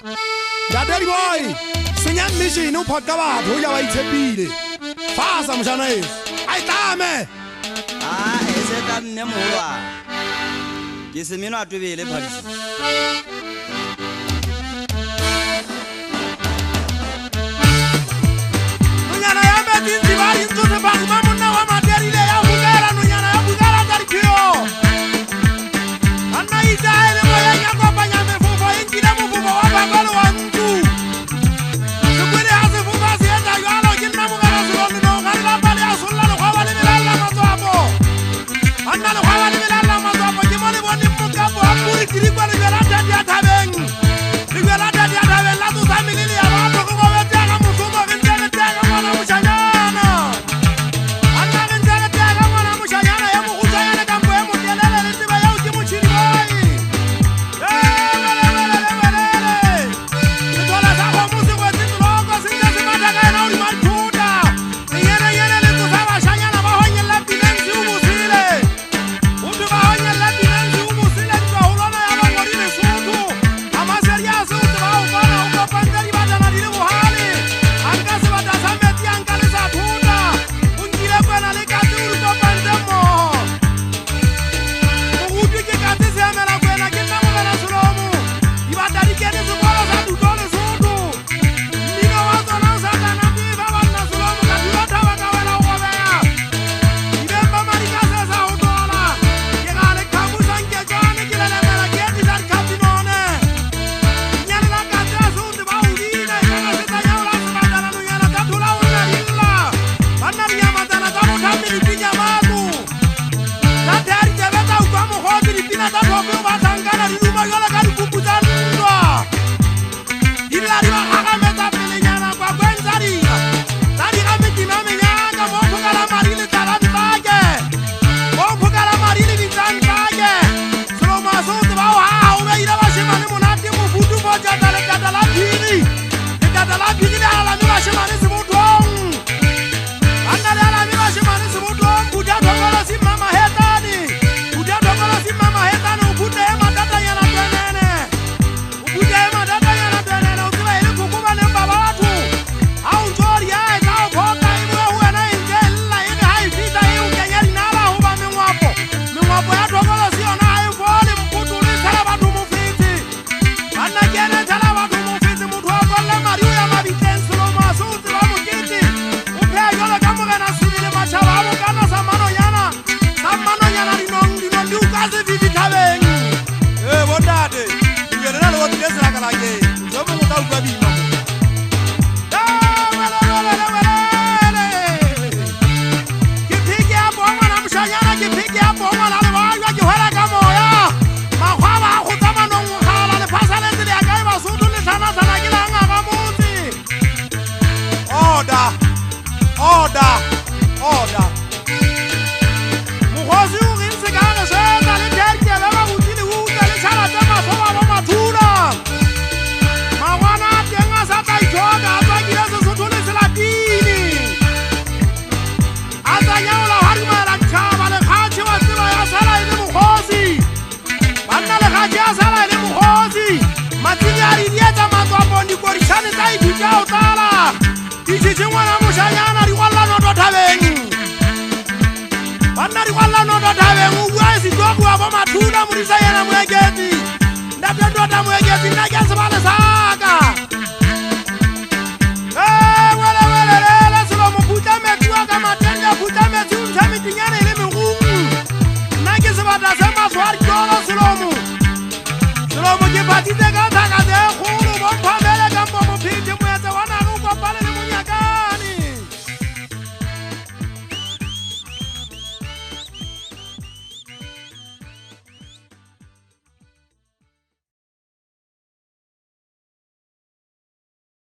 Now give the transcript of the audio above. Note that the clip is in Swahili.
Daddy boy, senya mission o phaka batho ya ba itshepile. Fasa mshana yeso. Ai tame. Ese ka nne molwa. Ke se meno a tobele phadisi. Nonyana ya medinzi ba into se ba kuma monna wa materile ya bugara nonyana ya bugara tarikio. Anna itaele moya nyakopanya mefufa ingile mufufa wa bagalo wa mtu. Sekwele haze fufa sienda yalo kinna mugara sulomi no ngala bali asulla lo khawale milala matwabo. Anna lo khawale milala matwabo kimole boni mukambo akuri kirikwa le bela tadi athabeng. Le bela tadi athabeng la tu family ya batho go go betega musumo bentele tega mona mushanyana. Anna bentele tega mona mushanyana ya mugutayana kambo ya mutelele le tiba ya uti muchiri boy. Matuna murisa yana mwegeti. Ndapendo ta mwegeti na gasa